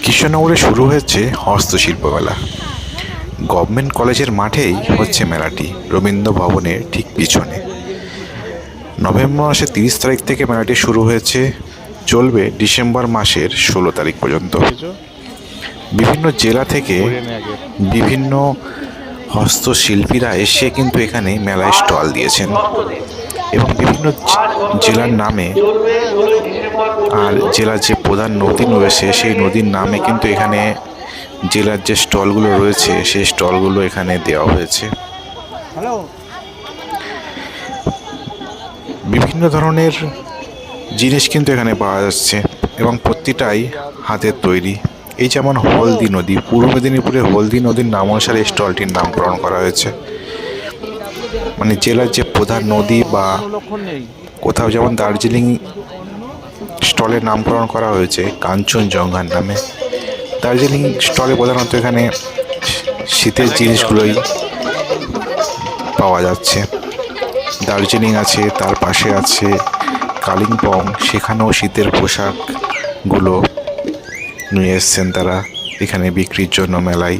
কৃষ্ণনগরে শুরু হয়েছে হস্তশিল্প মেলা। গভর্নমেন্ট কলেজের মাঠেই হচ্ছে মেলাটি, রবীন্দ্র ভবনের ঠিক পিছনে। নভেম্বর মাসের 30 তারিখ থেকে মেলাটি শুরু হয়েছে, চলবে ডিসেম্বর মাসের 16 তারিখ পর্যন্ত। বিভিন্ন জেলা থেকে বিভিন্ন হস্তশিল্পীরা এসে কিন্তু এখানে মেলায় স্টল দিয়েছেন এবং বিভিন্ন জেলার নামে আর জেলার যে প্রধান নদী রয়েছে সেই নদীর নামে কিন্তু এখানে জেলার যে স্টলগুলো রয়েছে সেই স্টলগুলো এখানে দেওয়া হয়েছে। বিভিন্ন ধরনের জিনিস কিন্তু এখানে পাওয়া যাচ্ছে এবং প্রতিটাই হাতের তৈরি। এই যেমন হলদি নদী, পূর্ব মেদিনীপুরের হলদি নদীর নাম অনুসারে এই স্টলটির নামকরণ করা হয়েছে। মানে জেলার যে প্রধান নদী বা কোথাও যেমন দার্জিলিং স্টলের নামকরণ করা হয়েছে কাঞ্চনজঙ্ঘার নামে। দার্জিলিং স্টলে প্রধানত এখানে শীতের জিনিসগুলোই পাওয়া যাচ্ছে। দার্জিলিং আছে, তার পাশে আছে কালিম্পং, সেখানেও শীতের পোশাকগুলো নিয়ে এসছেন তারা এখানে বিক্রির জন্য মেলায়।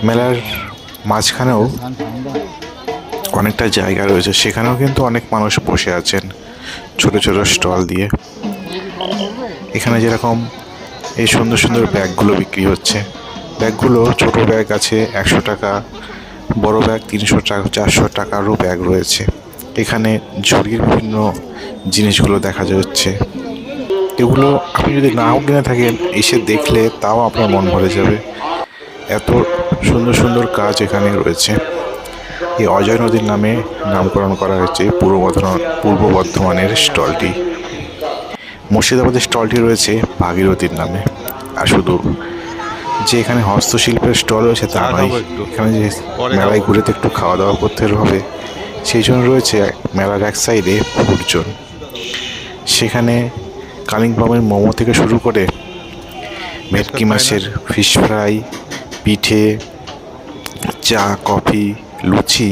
মেলার মাঝখানেও অনেকটা জায়গা রয়েছে, সেখানেও কিন্তু অনেক মানুষ বসে আছেন ছোট ছোট স্টল দিয়ে। এখানে যেরকম এই সুন্দর সুন্দর ব্যাগগুলো বিক্রি হচ্ছে, ব্যাগগুলো ছোট ব্যাগ আছে 100 টাকা, বড় ব্যাগ 300 টাকা, 400 টাকারও ব্যাগ রয়েছে। এখানে ঝুড়ির বিভিন্ন জিনিসগুলো দেখা যাচ্ছে, এগুলো আপনি যদি নাও কিনে থাকেন এসে দেখলে তাও আপনার মন ভরে যাবে, এত সুন্দর সুন্দর কাজ এখানে রয়েছে। এই অজয় নদীর নামে নামকরণ করা হয়েছে পূর্ব বর্ধমানের স্টলটি। মুর্শিদাবাদের স্টলটি রয়েছে ভাগীরথীর নামে। আর শুধু যে এখানে হস্তশিল্পের স্টল রয়েছে তা নয়, এখানে যে মেলায় ঘুরে তো একটু খাওয়া দাওয়া করতে হবে, সেই জন্য রয়েছে মেলার এক সাইডে ফুড জোন। সেখানে কালিম্পংয়ের মোমো থেকে শুরু করে ভেটকি মাছের ফিশ ফ্রাই, পিঠে, চা, কফি, লুচি,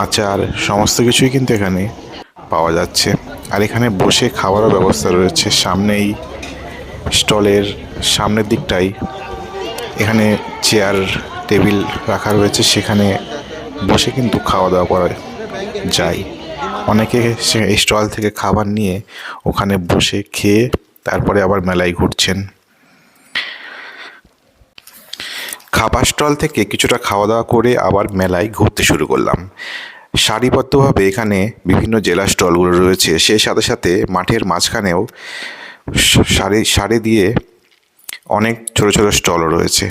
আচার সমস্ত কিছুই কিন্তু এখানে পাওয়া যাচ্ছে। আর এখানে বসে খাওয়ারও ব্যবস্থা রয়েছে। সামনেই স্টলের সামনের দিকটাই এখানে চেয়ার টেবিল রাখা রয়েছে, সেখানে বসে কিন্তু খাওয়া দাওয়া করা যায়। অনেকে এই স্টল থেকে খাবার নিয়ে ওখানে বসে খেয়ে তারপরে আবার মেলায় ঘুরছেন। খাবার স্টল থেকে কিছুটা খাওয়া দাওয়া করে আবার মেলায় ঘুরতে শুরু করলাম। সারিবদ্ধভাবে এখানে বিভিন্ন জেলা স্টলগুলো রয়েছে, সেই সাথে সাথে মাঠের মাঝখানেও সারি দিয়ে অনেক ছোট ছোট স্টলও রয়েছে।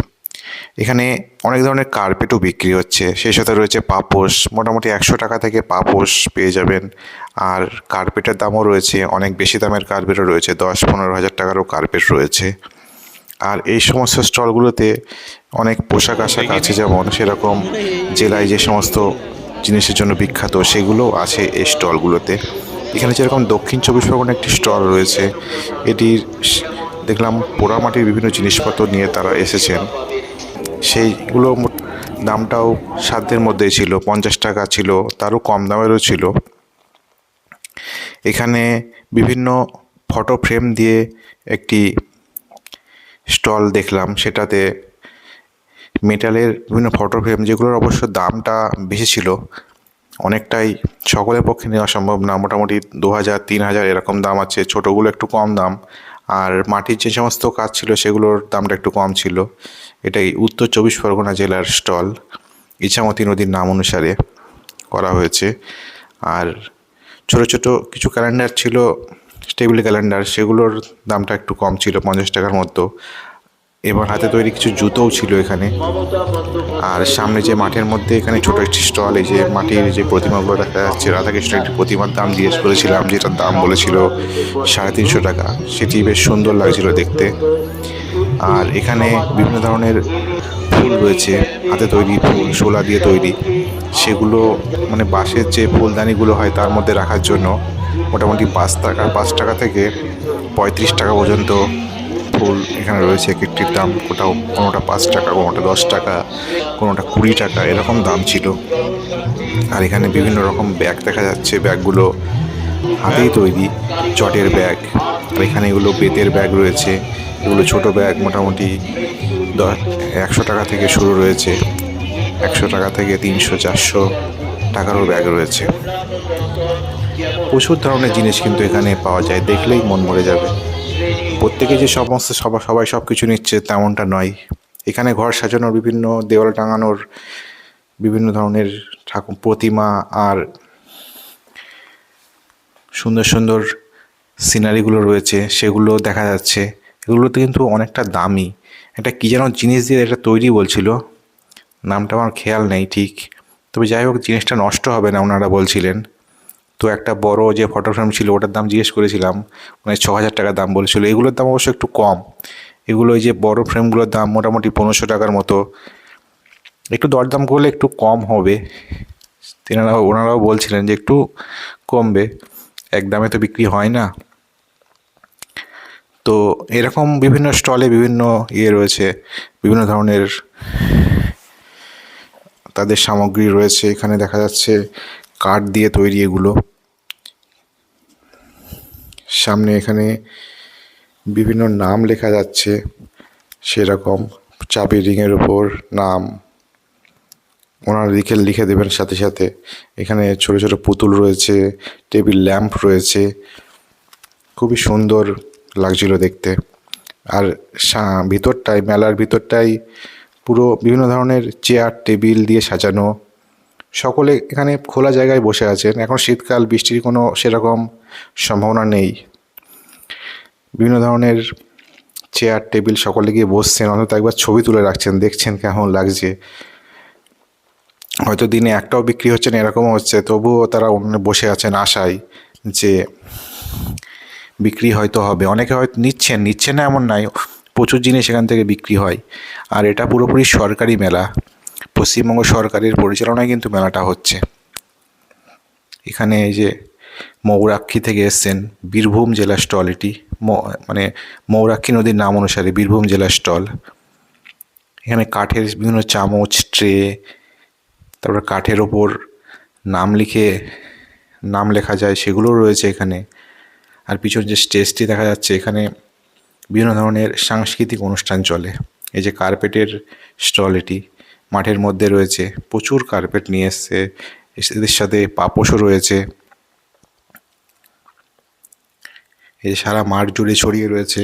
এখানে অনেক ধরনের কার্পেটও বিক্রি হচ্ছে, সেই সাথে রয়েছে পাপোশ। মোটামুটি 100 টাকা থেকে পাপোশ পেয়ে যাবেন। আর কার্পেটের দামও রয়েছে, অনেক বেশি দামের কার্পেটও রয়েছে, 10-15 হাজার টাকারও কার্পেট রয়েছে। আর এই সমস্ত স্টলগুলোতে অনেক পোশাক আশাক আছে, যেমন সেরকম জেলায় যে সমস্ত জিনিসের জন্য বিখ্যাত সেগুলোও আছে এই স্টলগুলোতে। এখানে যেরকম দক্ষিণ 24 পরগনার একটি স্টল রয়েছে, এটির দেখলাম পোড়ামাটির বিভিন্ন জিনিসপত্র নিয়ে তারা এসেছেন। সেইগুলো দামটাও সাধ্যের মধ্যেই ছিল, 50 টাকা ছিল, তারও কম দামেরও ছিল। এখানে বিভিন্ন ফটো ফ্রেম দিয়ে একটি স্টল দেখলাম, সেটাতে মেটালের বিভিন্ন ফটো ফ্রেম, যেগুলোর অবশ্য দামটা বেশি ছিল, অনেকটাই সকলের পক্ষে নেওয়া সম্ভব না। মোটামুটি 2000-3000 এরকম দাম আছে, ছোটোগুলো একটু কম দাম। আর মাটির যে সমস্ত কাজ ছিল সেগুলোর দামটা একটু কম ছিল। এটাই উত্তর 24 পরগনা জেলার স্টল, ইছামতি নদীর নাম অনুসারে করা হয়েছে। আর ছোটো ছোটো কিছু ক্যালেন্ডার ছিল, টেবিল ক্যালেন্ডার, সেগুলোর দামটা একটু কম ছিল, 50 টাকার মতো। এবার হাতে তৈরি কিছু জুতোও ছিল এখানে। আর সামনে যে মাঠের মধ্যে এখানে ছোটো একটি স্টল, এই যে মাটির যে প্রতিমাগুলো দেখা যাচ্ছে, রাধাকৃষ্ণের একটি প্রতিমার দাম জিজ্ঞেস করেছিলাম, যেটার দাম বলেছিল 350 টাকা। সেটি বেশ সুন্দর লাগছিল দেখতে। আর এখানে বিভিন্ন ধরনের ফুল রয়েছে, হাতে তৈরি ফুল, শোলা দিয়ে তৈরি, সেগুলো মানে বাঁশের যে ফুলদানিগুলো হয় তার মধ্যে রাখার জন্য। মোটামুটি 5 টাকা থেকে 35 টাকা পর্যন্ত ফুল এখানে রয়েছে। এক একটির দাম কোনোটা 5 টাকা, কোনোটা 10 টাকা, কোনোটা 20 টাকা, এরকম দাম ছিল। আর এখানে বিভিন্ন রকম ব্যাগ দেখা যাচ্ছে, ব্যাগগুলো হাতেই তৈরি, চটের ব্যাগ। আর এখানে এগুলো বেতের ব্যাগ রয়েছে, এগুলো ছোট ব্যাগ মোটামুটি 100 টাকা থেকে শুরু রয়েছে, 100 টাকা থেকে 300 400 টাকারও ব্যাগ রয়েছে। প্রচুর ধরনের জিনিস কিন্তু এখানে পাওয়া যায়, দেখলেই মন ভরে যাবে। প্রত্যেকে যে সবাই সব কিছু নিচ্ছে তেমনটা নয়। এখানে ঘর সাজানোর বিভিন্ন দেওয়াল টাঙানোর বিভিন্ন ধরনের ঠাকুর প্রতিমা আর সুন্দর সুন্দর সিনারিগুলো রয়েছে, সেগুলো দেখা যাচ্ছে। এগুলোতে কিন্তু অনেকটা দামি। এটা কী যেন জিনিস দিয়ে এটা তৈরি বলছিল, নামটা আমার খেয়াল নেই ঠিক। তবে যাই হোক, জিনিসটা নষ্ট হবে না ওনারা বলছিলেন। তো একটা বড় যে ফটো ফ্রেম ছিল ওটার দাম জিজ্ঞেস করেছিলাম, মানে 6,000 টাকা দাম বলেছিল। এগুলোর দাম অবশ্য একটু কম। এগুলো ওই যে বড় ফ্রেমগুলোর দাম মোটামুটি 1500 টাকার মতো। একটু দরদাম করলে একটু কম হবে, ওনারাও বলছিলেন যে একটু কমবে, এক দামে তো বিক্রি হয় না। তো এরকম বিভিন্ন স্টলে বিভিন্ন রয়েছে, বিভিন্ন ধরনের তাদের সামগ্রী রয়েছে। এখানে দেখা যাচ্ছে কাঠ দিয়ে তৈরি এগুলো। সামনে এখানে বিভিন্ন নাম লেখা যাচ্ছে, সেরকম চাবি রিংয়ের ওপর নাম ওনারা লিখে দেবেন সাথে সাথে। এখানে ছোট ছোট পুতুল রয়েছে, টেবিল ল্যাম্প রয়েছে, খুবই সুন্দর লাগছিল দেখতে। আর ভিতরটায়, মেলার ভিতরটাই পুরো বিভিন্ন ধরনের চেয়ার টেবিল দিয়ে সাজানো। সকলে এখানে খোলা জায়গায় বসে আছেন। এখন শীতকাল, বৃষ্টির কোনো সেরকম সম্ভাবনা নেই। বিভিন্ন ধরনের চেয়ার টেবিল, সকলে গিয়ে বসছেন, অন্তত একবার ছবি তুলে রাখছেন, দেখছেন কেমন লাগছে। হয়তো দিনে একটাও বিক্রি হচ্ছে না এরকমও হচ্ছে, তবুও তারা অন্য বসে আছেন আশায় যে বিক্রি হয়তো হবে। অনেকে হয়তো নিচ্ছেন না এমন নাই, প্রচুর জিনিস এখান থেকে বিক্রি হয়। আর এটা পুরোপুরি সরকারি মেলা, পশ্চিমবঙ্গ সরকারের পরিচালনায় কিন্তু মেলাটা হচ্ছে। এখানে এই যে ময়ূরাক্ষী থেকে এসছেন, বীরভূম জেলা স্টল এটি, মানে ময়ূরাক্ষী নদীর নাম অনুসারে বীরভূম জেলা স্টল। এখানে কাঠের বিভিন্ন চামচ, ট্রে, তারপর কাঠের ওপর নাম লেখা যায় সেগুলোও রয়েছে এখানে। আর পিছনে যে স্টেজটি দেখা যাচ্ছে, এখানে বিভিন্ন ধরনের সাংস্কৃতিক অনুষ্ঠান চলে। এই যে কার্পেটের স্টল, এটি মাঠের মধ্যে রয়েছে, প্রচুর কার্পেট নিয়ে এসছে, এদের সাথে পাপোশও রয়েছে। এই সারা মাঠ জুড়ে ছড়িয়ে রয়েছে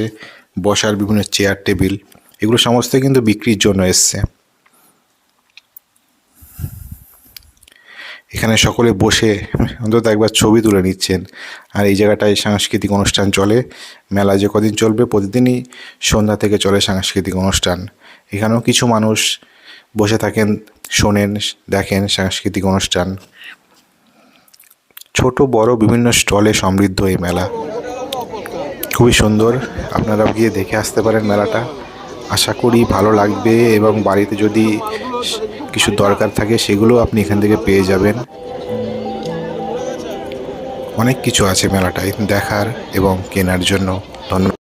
বসার বিভিন্ন চেয়ার টেবিল, এগুলো সমস্ত কিন্তু বিক্রির জন্য এসছে। এখানে সকলে বসে অন্তত একবার ছবি তুলে নিচ্ছেন। আর এই জায়গাটায় সাংস্কৃতিক অনুষ্ঠান চলে। মেলা যে কদিন চলবে, প্রতিদিনই সন্ধ্যা থেকে চলে সাংস্কৃতিক অনুষ্ঠান। এখানেও কিছু মানুষ বসে থাকেন, শোনেন, দেখেন সাংস্কৃতিক অনুষ্ঠান। ছোট বড় বিভিন্ন স্টলে সমৃদ্ধ এই মেলা, খুবই সুন্দর। আপনারা গিয়ে দেখে আসতে পারেন মেলাটা, আশা করি ভালো লাগবে। এবং বাড়িতে যদি কিছু দরকার থাকে সেগুলো আপনি এখান থেকে পেয়ে যাবেন। অনেক কিছু আছে মেলাটায় দেখার এবং কেনার জন্য। ধন্যবাদ।